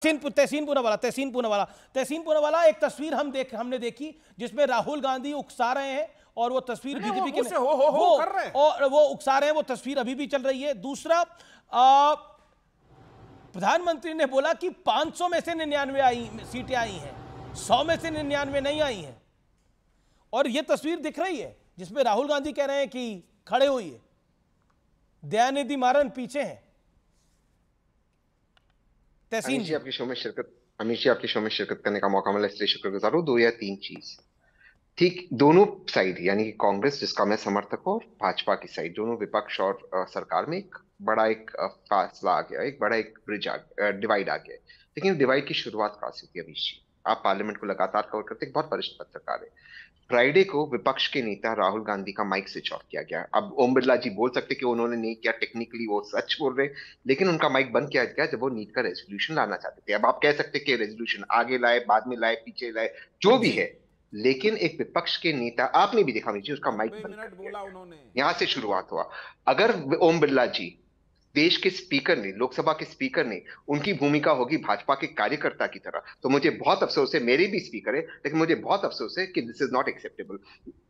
तहसीन पूनावाला एक तस्वीर हमने देखी जिसमें राहुल गांधी उकसा रहे हैं और वो तस्वीर बीजेपी के वो उकसा रहे हैं, वो तस्वीर अभी भी चल रही है। दूसरा, प्रधानमंत्री ने बोला कि 500 में से 99 सीटें आई हैं, 100 में से 99 नहीं आई हैं, और ये तस्वीर दिख रही है जिसमें राहुल गांधी कह रहे हैं कि खड़े होइए, दयानिधि मारन पीछे हैं। अमीश जी आपकी शो में शिरकत करने का मौका मिला, इसलिए शुक्रगुजार हूं। 2 या 3 चीज ठीक, दोनों साइड यानी कि कांग्रेस जिसका मैं समर्थक हूं और भाजपा की साइड, दोनों विपक्ष और सरकार में एक बड़ा फासला आ गया, एक बड़ा ब्रिज डिवाइड आ गया। लेकिन डिवाइड की शुरुआत कहां से हुई अमीश जी? आप पार्लियामेंट को लगातार कवर करते, एक बहुत वरिष्ठ पत्रकार है। फ्राइडे को विपक्ष के नेता राहुल गांधी का माइक स्विच ऑफ किया गया। अब ओम बिरला जी बोल सकते कि उन्होंने नहीं किया, टेक्निकली वो सच बोल रहे, लेकिन उनका माइक बंद किया गया जब वो नीट का रेजोल्यूशन लाना चाहते थे। अब आप कह सकते कि रेजोल्यूशन आगे लाए, बाद में लाए, पीछे लाए, जो भी है, लेकिन एक विपक्ष के नेता, आपने भी देखा मुझे, उसका माइक बंद कर दिया, उन्होंने यहां से शुरुआत हुआ। अगर ओम बिरला जी देश के स्पीकर ने, लोकसभा के स्पीकर ने, उनकी भूमिका होगी भाजपा के कार्यकर्ता की तरह, तो मुझे बहुत अफसोस है, मेरे भी स्पीकर है, लेकिन मुझे बहुत अफसोस है कि दिस इज नॉट एक्सेप्टेबल।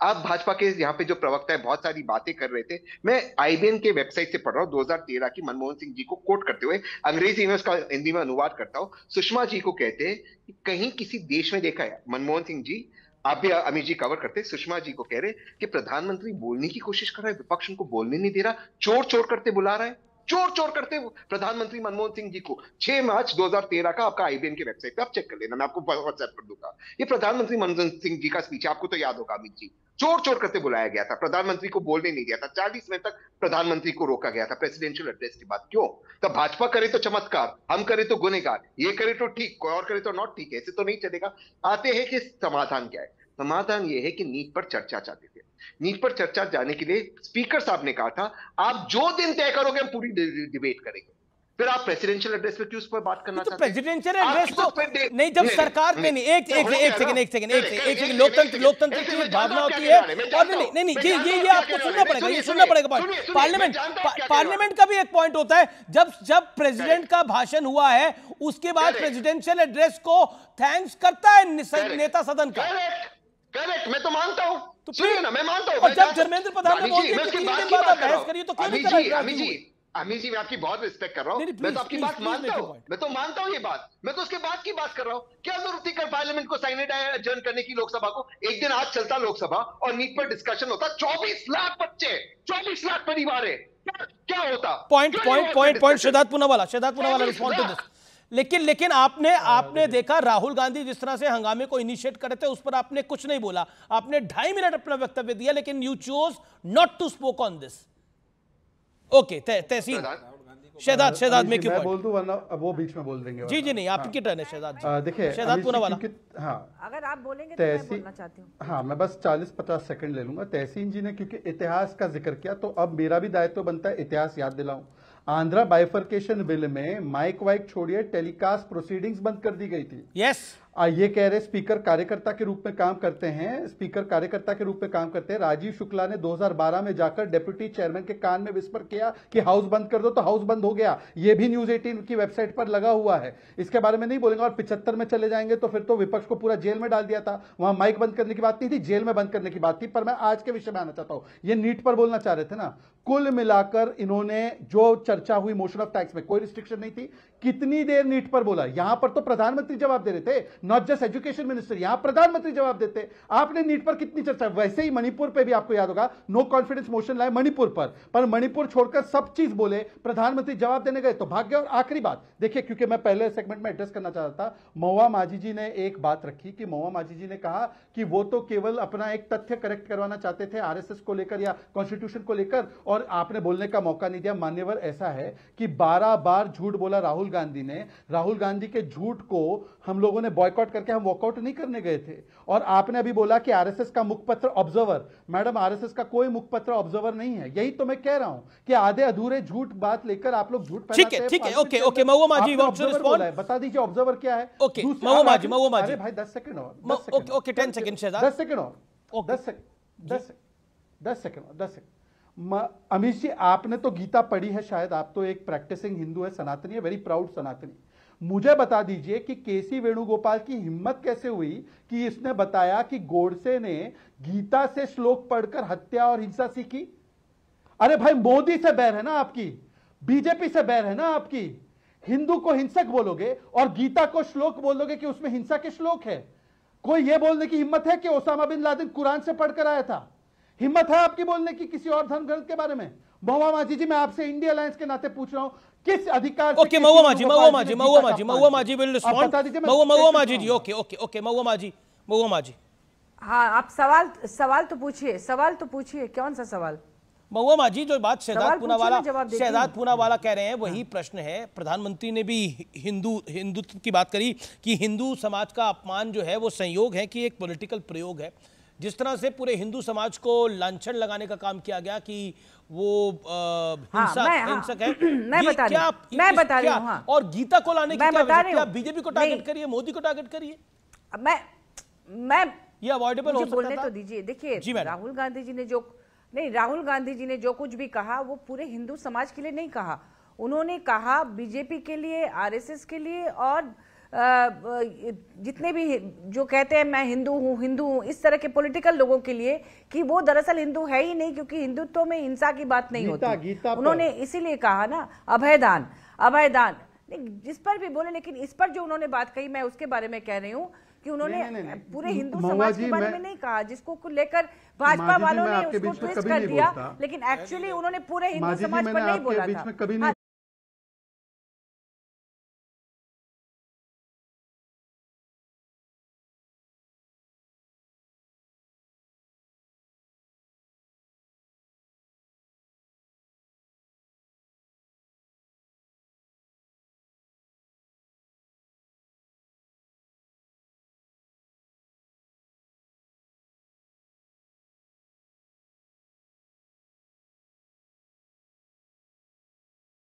आप भाजपा के यहाँ पे जो प्रवक्ता है बहुत सारी बातें कर रहे थे, मैं आईबीएन के वेबसाइट से पढ़ रहा हूँ 2013 की, मनमोहन सिंह जी को कोट करते हुए, अंग्रेजी में उसका हिंदी में अनुवाद करता हूँ। सुषमा जी को कहते हैं कि कहीं किसी देश में देखा है, मनमोहन सिंह जी आप भी अमित जी कवर करते, सुषमा जी को कह रहे कि प्रधानमंत्री बोलने की कोशिश कर रहा है, विपक्ष उनको बोलने नहीं दे रहा, चोर चोर करते बुला रहा है, चोर चोर करते प्रधानमंत्री मनमोहन सिंह जी को। 6 मार्च 2013 का आपका आईबीएन के वेबसाइट पे आप चेक कर लेना, मैं आपको व्हाट्सएप कर दूंगा। ये प्रधानमंत्री मनमोहन सिंह जी का स्पीच, आपको तो याद होगा अमित जी, चोर चोर करते बुलाया गया था, प्रधानमंत्री को बोलने नहीं दिया था, 40 मिनट तक प्रधानमंत्री को रोका गया था प्रेसिडेंशियल एड्रेस के बाद। क्यों? तब भाजपा करे तो चमत्कार, हम करे तो गुनेगार, ये करे तो ठीक, कोई और करे तो नॉट ठीक है, ऐसे तो नहीं चलेगा। आते हैं कि समाधान क्या है। समाधान यह है कि नीट पर चर्चा चाहते थे। नीट पर चर्चा जाने के लिए स्पीकर साहब ने कहा था आप जो दिन तय करोगे हम पूरी डिबेट करेंगे। फिर आप प्रेसिडेंशियल एड्रेस पे क्यों उस पर बात करना चाहते हैं? प्रेसिडेंशियल एड्रेस तो नहीं, जब सरकार नहीं, एक सेकंड, लोकतंत्र की भावना होती है, और नहीं, ये आपको सुनना पड़ेगा पार्लियामेंट का भी एक पॉइंट होता है। जब प्रेसिडेंट का भाषण हुआ है उसके बाद प्रेसिडेंशियल एड्रेस को थैंक्स करता है नेता सदन का। करेक्ट, मैं तो मानता हूं, तो सुनिए ना, मैं मानता हूं। जब धर्मेंद्र प्रधान ने बोल दिया कि 3 दिन बाद बहस करिए तो क्यों नहीं कर रहे? अमित जी मैं आपकी बहुत रिस्पेक्ट कर रहा हूं, मैं तो आपकी बात मानता हूं, मैं तो मानता हूं ये बात, मैं तो उसके बाद की बात कर रहा हूं। क्या जरूरत थी कल पार्लियामेंट को साइनेट एडजर्न करने की, लोकसभा को? एक दिन आज चलता लोकसभा और नीट पर डिस्कशन होता, 24 लाख बच्चे, 24 लाख परिवार है, क्या होता? Point Siddharth Poonawalla respond to this. लेकिन आपने देखा राहुल गांधी जिस तरह से हंगामे को इनिशिएट कर रहे थे, उस पर आपने कुछ नहीं बोला, आपने 2.5 मिनट अपना वक्तव्य दिया, लेकिन you chose not to spoke on this. Okay, Tehseen Shehzad में क्यों बोल दूं, वरना वो बीच में बोल देंगे। जी नहीं, आपकी टर्न है शहजाद जी। देखिए शहजाद पूनावाला, हाँ, अगर आप बोलेंगे तो मैं बोलना चाहती हूँ। हाँ, मैं बस 40-50 सेकंड ले लूंगा। तहसीन जी ने क्योंकि इतिहास का जिक्र किया, तो अब मेरा भी दायित्व बनता है इतिहास याद दिलाऊं। आंध्रा बाइफर्केशन बिल में माइक वाइक छोड़िए, टेलीकास्ट प्रोसीडिंग्स बंद कर दी गई थी। यस, ये कह रहे स्पीकर कार्यकर्ता के रूप में काम करते हैं, स्पीकर कार्यकर्ता के रूप में काम करते हैं। राजीव शुक्ला ने 2012 में जाकर डिप्टी चेयरमैन के कान में विस्पर किया कि हाउस बंद कर दो, तो हाउस बंद हो गया। ये भी न्यूज 18 की वेबसाइट पर लगा हुआ है, इसके बारे में नहीं बोलेंगे। और 75 में चले जाएंगे तो फिर तो विपक्ष को पूरा जेल में डाल दिया था। वहां माइक बंद करने की बात नहीं थी, जेल में बंद करने की बात थी। पर मैं आज के विषय में आना चाहता हूं, ये नीट पर बोलना चाह रहे थे ना। कुल मिलाकर इन्होंने जो चर्चा हुई मोशन ऑफ थैंक्स में, कोई रिस्ट्रिक्शन नहीं थी। कितनी देर नीट पर बोला? यहां पर तो प्रधानमंत्री जवाब दे रहे थे, नॉट जस्ट एजुकेशन मिनिस्टर, यहां प्रधानमंत्री जवाब देते। आपने नीट पर कितनी चर्चा? वैसे ही मणिपुर पे भी आपको याद होगा, नो कॉन्फिडेंस मोशन लाए मणिपुर पर मणिपुर छोड़कर सब चीज बोले, प्रधानमंत्री जवाब देने गए तो भाग गए। और आखिरी बात देखिए, क्योंकि मैं पहले सेगमेंट में एड्रेस करना चाहता था, महुआ माझी जी ने एक बात रखी कि महुआ माझी जी ने कहा कि वो तो केवल अपना एक तथ्य करेक्ट करवाना चाहते थे आरएसएस को लेकर या कॉन्स्टिट्यूशन को लेकर, और आपने बोलने का मौका नहीं दिया। मान्यवर, ऐसा है कि 12 बार झूठ बोला राहुल गांधी ने। राहुल गांधी के झूठ को हम लोगों ने बॉयकॉट करके हम वॉकआउट नहीं करने गए थे। और आपने अभी बोला कि आरएसएस का मुखपत्र ऑब्जर्वर, मैडम आरएसएस का कोई मुखपत्र ऑब्जर्वर नहीं है। यही तो मैं कह रहा हूं कि आधे अधूरे झूठ बात लेकर आप लोग झूठ फैलाते हैं। ठीक है, ओके महुआ माझी बता दीजिए ऑब्जर्वर क्या है। ओके महुआ माझी, अरे भाई 10 सेकंड और, ओके 10 सेकंड शहजाद, 10 सेकंड और, 10 सेकंड। अमीश जी, आपने तो गीता पढ़ी है शायद, आप तो एक प्रैक्टिसिंग हिंदू है, सनातनी है, वेरी प्राउड सनातनी। मुझे बता दीजिए कि केसी वेणुगोपाल की हिम्मत कैसे हुई कि इसने बताया कि गोडसे ने गीता से श्लोक पढ़कर हत्या और हिंसा सीखी। अरे भाई, मोदी से बैर है ना आपकी, बीजेपी से बैर है ना आपकी। हिंदू को हिंसक बोलोगे और गीता को श्लोक बोलोगे कि उसमें हिंसा के श्लोक है। कोई यह बोलने की हिम्मत है कि ओसामा बिन लादेन कुरान से पढ़कर आया था? हिम्मत है आपकी बोलने की किसी और धर्म ग्रंथ के बारे में? महुआ माझी जी, मैं आपसे इंडिया अलायंस के नाते पूछ रहा हूं, किस अधिकार से? ओके, महुआ माझी विल रिस्पॉन्ड। महुआ माझी जी, ओके महुआ माझी। हाँ, आप सवाल तो पूछिए, कौन सा सवाल? महुआ माझी, जो बात शहजाद पूनावाला कह रहे हैं वही प्रश्न है। प्रधानमंत्री ने भी हिंदुत्व की बात करी कि हिंदू समाज का अपमान जो है वो संयोग है कि एक पॉलिटिकल प्रयोग है। जिस तरह से पूरे हिंदू समाज को लांछन लगाने का काम किया गया कि वो हिंसक है, मैं बता रही हूँ। और गीता को लाने की क्या वजह? बीजेपी को टारगेट करिए, मोदी को टारगेट करिए। मैं ये अवॉइडेबल हो सकता बोलने तो दीजिए। देखिए, राहुल गांधी जी ने जो कुछ भी कहा वो पूरे हिंदू समाज के लिए नहीं कहा। उन्होंने कहा बीजेपी के लिए, आरएसएस के लिए और जितने भी जो कहते हैं मैं हिंदू हूं, इस तरह के पॉलिटिकल लोगों के लिए कि वो दरअसल हिंदू है ही नहीं, क्योंकि हिंदुत्व में हिंसा की बात नहीं होती। उन्होंने इसीलिए कहा ना अभयदान, जिस पर भी बोले। लेकिन इस पर जो उन्होंने बात कही, मैं उसके बारे में कह रही हूँ कि उन्होंने पूरे हिंदू समाज के बारे में नहीं कहा, जिसको लेकर भाजपा वालों ने उसको ट्विस्ट कर दिया, लेकिन एक्चुअली उन्होंने पूरे हिंदू समाज पर नहीं बोला था।